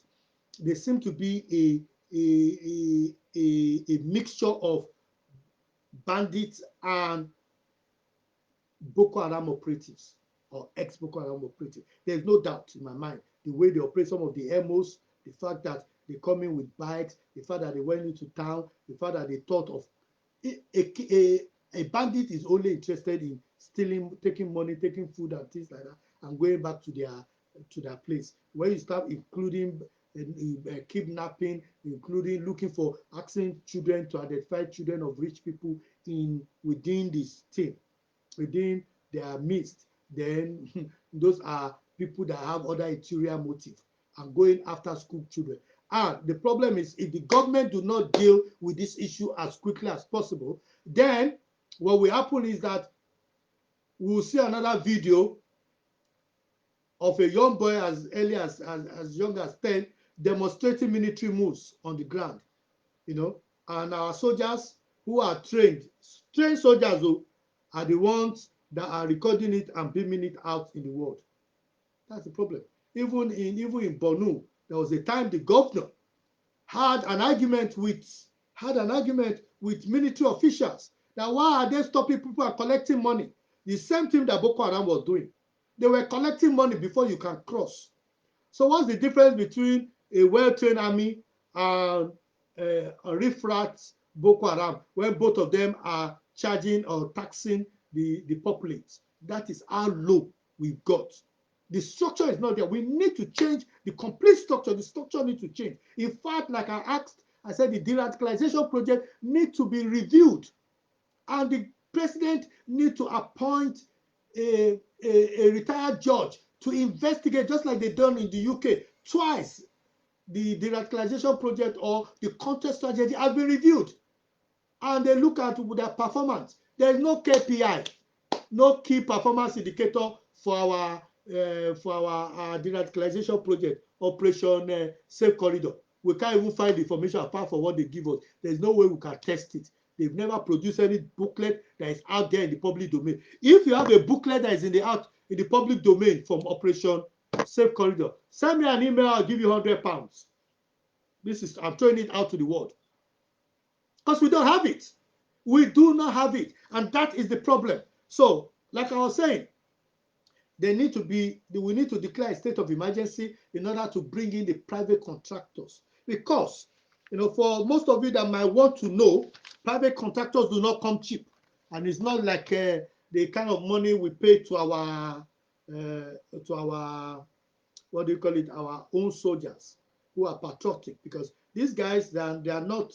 they seem to be a mixture of bandits and Boko Haram operatives or ex-Boko Haram operatives. There's no doubt in my mind the way they operate, some of the MOs, the fact that they come in with bikes, the fact that they went into town, the fact that they thought of a bandit is only interested in stealing, taking money, taking food and things like that, and going back to their place. When you start including kidnapping, including looking for asking children to identify children of rich people within this thing, within their midst, then those are people that have other ulterior motive and going after school children. And the problem is, if the government do not deal with this issue as quickly as possible, then what will happen is that we will see another video of a young boy as early as young as 10 demonstrating military moves on the ground, and our soldiers who are trained soldiers are the ones that are recording it and beaming it out in the world. That's the problem. Even in Borno, there was a time the governor had an argument with military officials that why are they stopping people from collecting money? The same thing that Boko Haram was doing. They were collecting money before you can cross. So what's the difference between a well-trained army and a riffraff Boko Haram when both of them are charging or taxing the populace? That is how low we've got. The structure is not there. We need to change the complete structure. The structure needs to change. In fact, like I said, the de-radicalization project needs to be reviewed. And the president needs to appoint a retired judge to investigate, just like they've done in the UK. Twice, the de-radicalization project or the counter strategy has been reviewed. And they look at their performance. There is no KPI, no key performance indicator for our de-radicalization project, Operation Safe Corridor. We can't even find information apart from what they give us. There's no way we can test it. They've never produced any booklet that is out there in the public domain. If you have a booklet that is in the public domain from Operation Safe Corridor, send me an email. I'll give you £100. I'm throwing it out to the world because we don't have it. We do not have it, and that is the problem. So, like I was saying, we need to declare a state of emergency in order to bring in the private contractors, because for most of you that might want to know, private contractors do not come cheap, and it's not like the kind of money we pay to our what do you call it, our own soldiers who are patriotic, because these guys they are not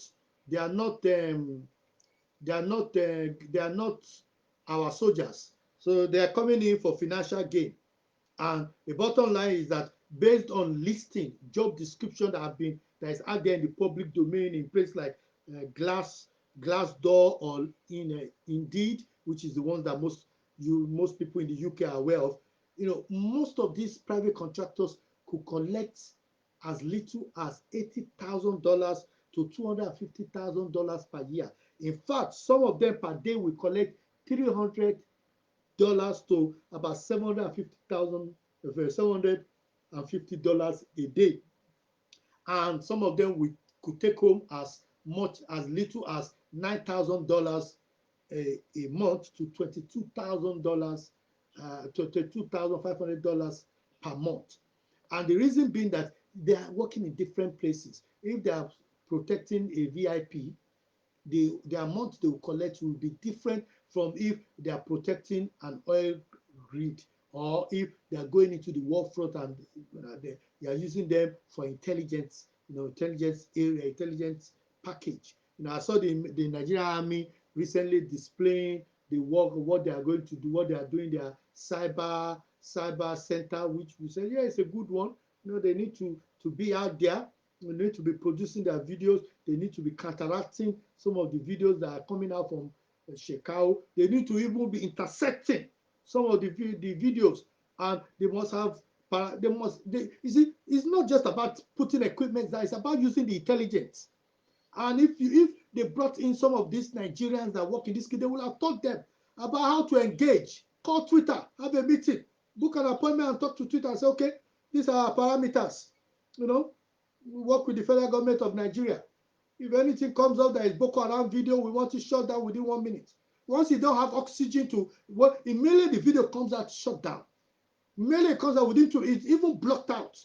our soldiers. So they are coming in for financial gain. And the bottom line is that based on listing, job description that is out there in the public domain in places like Glassdoor or in Indeed, which is the one that most people in the UK are aware of, most of these private contractors could collect as little as $80,000 to $250,000 per year. In fact, some of them per day will collect $300 to about $750 a day, and some of them could take home as little as $9,000 a month to $22,000 to $22,500 per month. And the reason being that they are working in different places. If they are protecting a VIP, the amount they will collect will be different from if they are protecting an oil grid, or if they are going into the war front and they are using them for intelligence, intelligence package. I saw the Nigerian Army recently displaying the work of what they are going to do, what they are doing, their cyber center, which we said, yeah, it's a good one. They need to be out there. They need to be producing their videos. They need to be counteracting some of the videos that are coming out from Shekau. They need to even be intercepting some of the videos, and they must have. You see, it's not just about putting equipment there. It's about using the intelligence. And if they brought in some of these Nigerians that work in this, they will have taught them about how to engage. Call Twitter, have a meeting, book an appointment and talk to Twitter and say, okay, these are our parameters. You know, we work with the federal government of Nigeria. If anything comes out that is Boko Haram video, we want it shut down within 1 minute. Once you don't have oxygen to, well, immediately the video comes out shut down. Immediately it comes out within 2, it's even blocked out.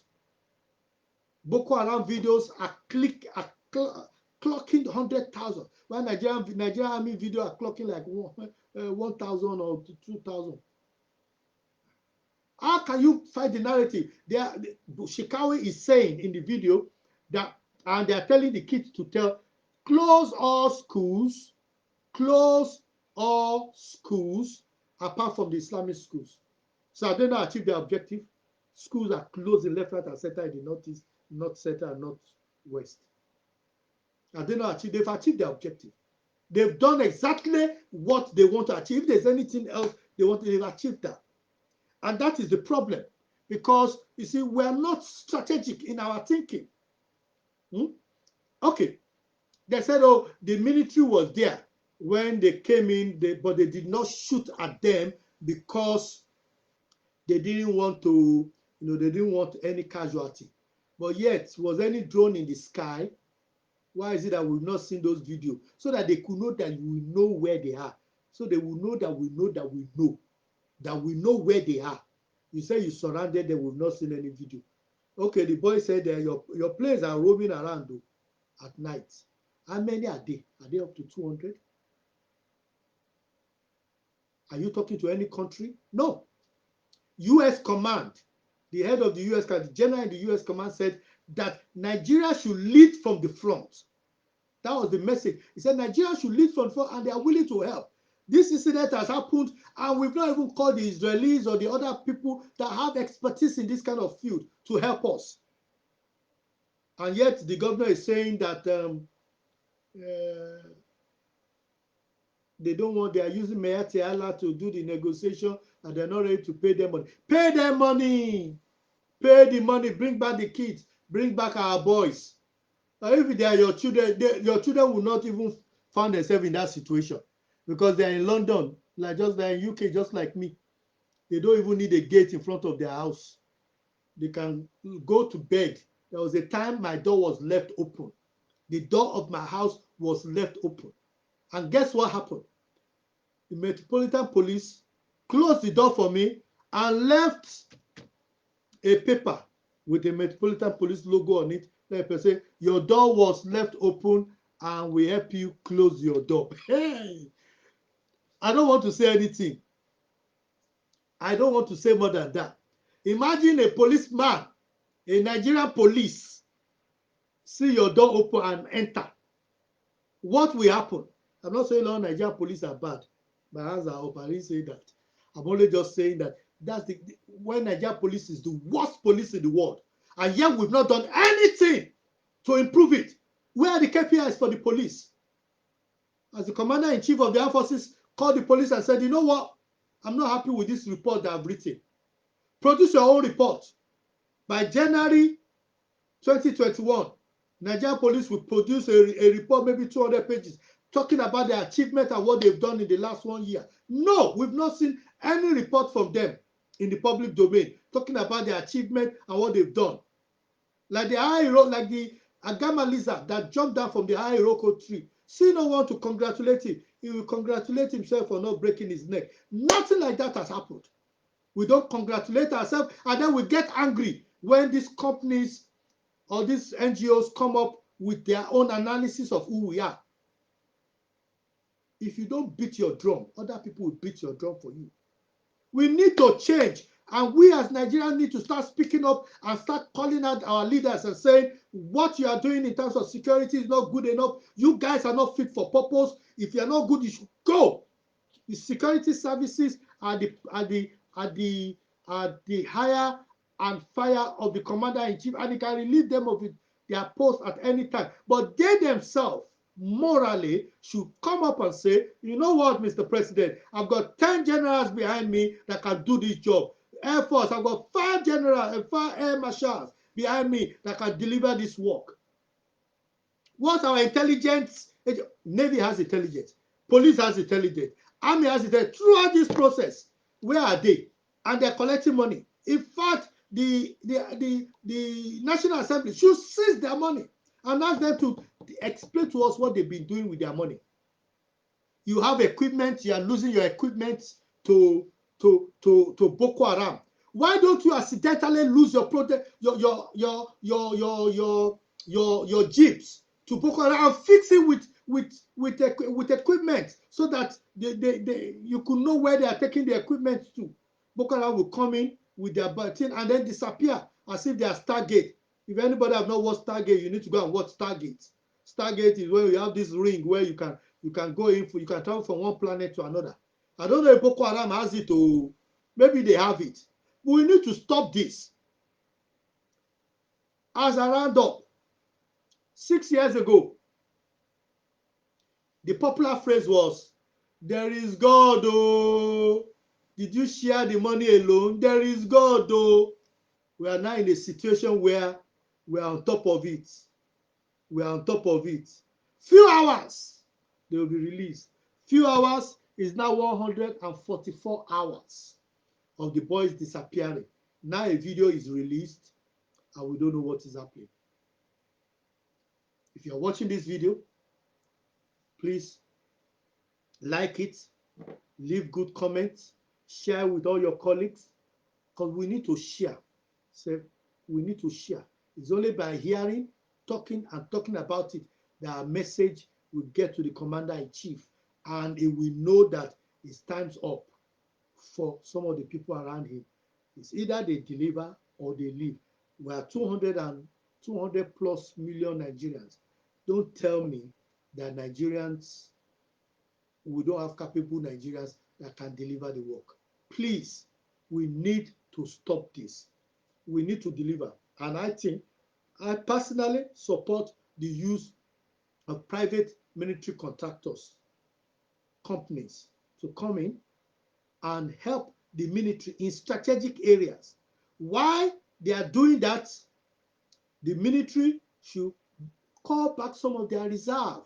Boko Haram videos are clocking 100,000. While Nigerian army video are clocking like 1,000 or 2,000. How can you fight the narrative? Shikawi is saying in the video that, and they are telling the kids to close all schools apart from the Islamic schools. So are they not achieve their objective? Schools are closed in left, right, and center in the northeast, north center, and northwest. Are they not achieve? They've achieved their objective. They've done exactly what they want to achieve. If there's anything else they want, they've achieved that. And that is the problem. Because, you see, we are not strategic in our thinking. Okay. They said, oh, the military was there when they came in, but they did not shoot at them because they didn't want to, they didn't want any casualty. But yet, was any drone in the sky? Why is it that we've not seen those videos? So that they could know that we know where they are. So they will know that we know that we know. That we know where they are. You say you surrounded them, we've not seen any video. Okay, the boy said that your planes are roaming around though, at night. How many are they? Are they up to 200? Are you talking to any country? No. U.S. command, the head of the U.S. command, the general in the U.S. command said that Nigeria should lead from the front. That was the message. He said Nigeria should lead from the front and they are willing to help. This incident has happened and we've not even called the Israelis or the other people that have expertise in this kind of field to help us. And yet the governor is saying that they don't want, they are using Mayati Allah to do the negotiation and they're not ready to pay them money. Pay them money! Pay the money, bring back the kids, bring back our boys. Now, if they are your children, your children will not even find themselves in that situation because they are in London, they're in UK, just like me. They don't even need a gate in front of their house. They can go to bed. There was a time my door was left open. The door of my house was left open. And guess what happened? The Metropolitan Police closed the door for me and left a paper with the Metropolitan Police logo on it. Like I say, your door was left open and we help you close your door. Hey! I don't want to say anything. I don't want to say more than that. Imagine a policeman, a Nigerian police, see your door open and enter. What will happen? I'm not saying all Nigerian police are bad. My hands are up. I didn't say that. I'm only just saying that when Nigerian police is the worst police in the world, and yet we've not done anything to improve it. Where are the KPIs for the police? As the commander-in-chief of the armed forces called the police and said, you know what? I'm not happy with this report that I've written. Produce your own report. By January 2021, Nigerian police will produce a report, maybe 200 pages, talking about their achievement and what they've done in the last 1 year. No, we've not seen any report from them in the public domain talking about their achievement and what they've done. Like the Agama lizard that jumped down from the high Iroko tree. See no one to congratulate him. He will congratulate himself for not breaking his neck. Nothing like that has happened. We don't congratulate ourselves and then we get angry when these companies or these NGOs come up with their own analysis of who we are. If you don't beat your drum, other people will beat your drum for you. We need to change. And we as Nigerians need to start speaking up and start calling out our leaders and saying, what you are doing in terms of security is not good enough. You guys are not fit for purpose. If you are not good, you should go. The security services are the hire and fire of the commander-in-chief, and he can relieve them of their post at any time. But they themselves, morally, should come up and say, you know what, Mr. President, I've got 10 generals behind me that can do this job. Air Force, I've got 5 generals and 5 air marshals behind me that can deliver this work. What's our intelligence? Navy has intelligence. Police has intelligence. Army has it there. Throughout this process, where are they? And they're collecting money. In fact, the National Assembly should seize their money and ask them to explain to us what they've been doing with their money. You have equipment, you are losing your equipment to Boko Haram. Why don't you accidentally lose your your jeeps to Boko Haram and fix it with equipment so that you could know where they are taking the equipment to. Boko Haram will come in with their button and then disappear as if they are Stargate. If anybody have not watched Stargate, you need to go and watch Stargate. Stargate is where you have this ring where you can go in for, you can travel from one planet to another. I don't know if Boko Haram has it or maybe they have it. But we need to stop this. As I round up, 6 years ago, the popular phrase was, "There is God, oh. Did you share the money alone? There is God, oh." We are now in a situation where we are on top of it. We are on top of it. Few hours, they will be released. Few hours is now 144 hours of the boys disappearing. Now a video is released and we don't know what is happening. If you're watching this video, please like it, leave good comments, share with all your colleagues, because we need to share. So we need to share. It's only by hearing, talking, and talking about it that our message will get to the commander-in-chief, and he will know that it's time's up for some of the people around him. It's either they deliver or they leave. We are 200 plus million Nigerians. Don't tell me that Nigerians, we don't have capable Nigerians that can deliver the work. Please, we need to stop this. We need to deliver. And I think, I personally support the use of private military contractors, companies, to come in and help the military in strategic areas. Why they are doing that, the military should call back some of their reserve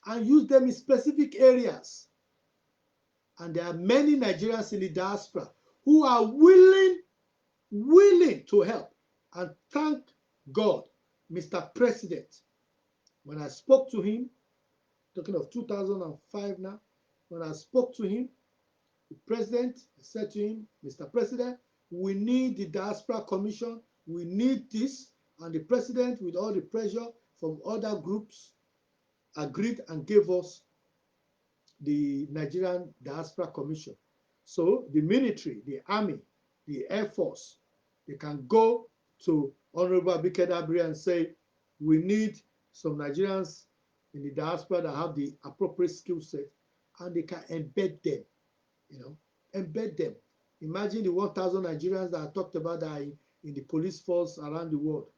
and use them in specific areas. And there are many Nigerians in the diaspora who are willing to help. And thank God, Mr. President, when I spoke to him, talking of 2005 now, when I spoke to him, the president said to him, "Mr. President, we need the Diaspora Commission, we need this." And the president, with all the pressure from other groups, agreed and gave us the Nigerian Diaspora Commission. So the military, the army, the air force, they can go to Honorable Abike Dabiri and say, "We need some Nigerians in the diaspora that have the appropriate skill set," and they can embed them, embed them. Imagine the 1,000 Nigerians that I talked about that are in the police force around the world,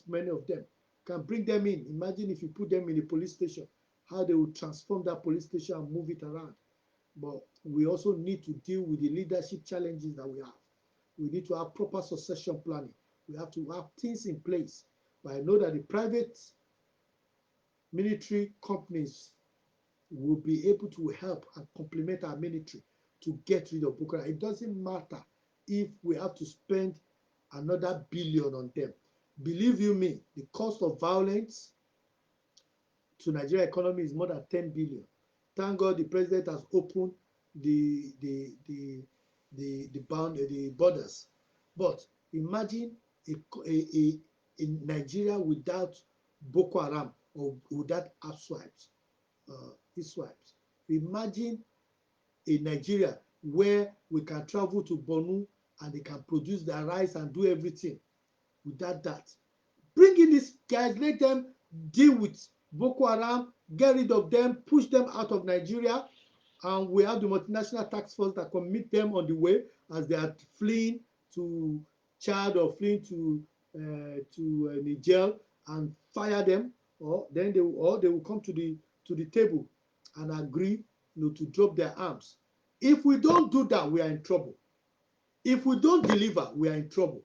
many of them. Can bring them in. Imagine if you put them in the police station, how they would transform that police station and move it around. But we also need to deal with the leadership challenges that we have. We need to have proper succession planning. We have to have things in place. But I know that the private military companies will be able to help and complement our military to get rid of Boko Haram. It doesn't matter if we have to spend another billion on them. Believe you me, the cost of violence to Nigeria economy is more than 10 billion. Thank God the president has opened the borders. But imagine a Nigeria without Boko Haram or without swipes. Imagine a Nigeria where we can travel to Borno and they can produce their rice and do everything without that. Bring in these guys, let them deal with Boko Haram, get rid of them, push them out of Nigeria, and we have the multinational task force that can meet them on the way as they are fleeing to Chad or fleeing to Niger, and fire them, or then they will come to the table and agree, to drop their arms. If we don't do that, we are in trouble. If we don't deliver, we are in trouble.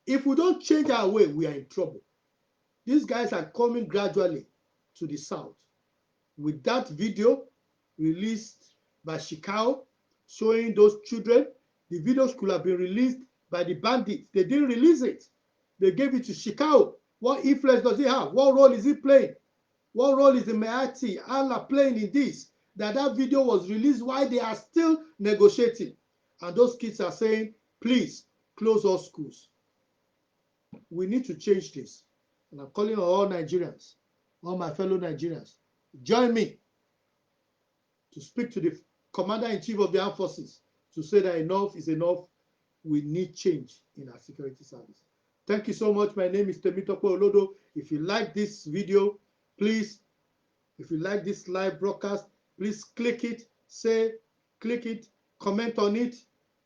If we don't change our way, we are in trouble. These guys are coming gradually to the south. With that video released by Shikao showing those children. The videos could have been released by the bandits. They didn't release it. They gave it to Shikao. What influence does he have? What role is he playing? What role is the Meati Allah playing in this? That video was released while they are still negotiating. And those kids are saying, please close all schools. We need to change this. And I'm calling on all Nigerians, all my fellow Nigerians, join me to speak to the Commander-in-Chief of the Armed Forces to say that enough is enough. We need change in our security service. Thank you so much. My name is Temitope Olodo. If you like this video, please, if you like this live broadcast, please click it, click it, comment on it,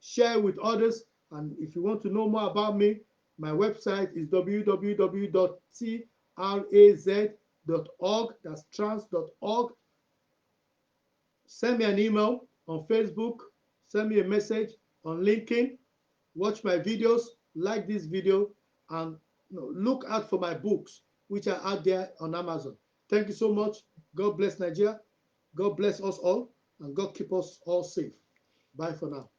share with others. And if you want to know more about me, my website is www.traz.org. That's trans.org. Send me an email on Facebook. Send me a message on LinkedIn. Watch my videos, like this video, and look out for my books, which are out there on Amazon. Thank you so much. God bless Nigeria. God bless us all, and God keep us all safe. Bye for now.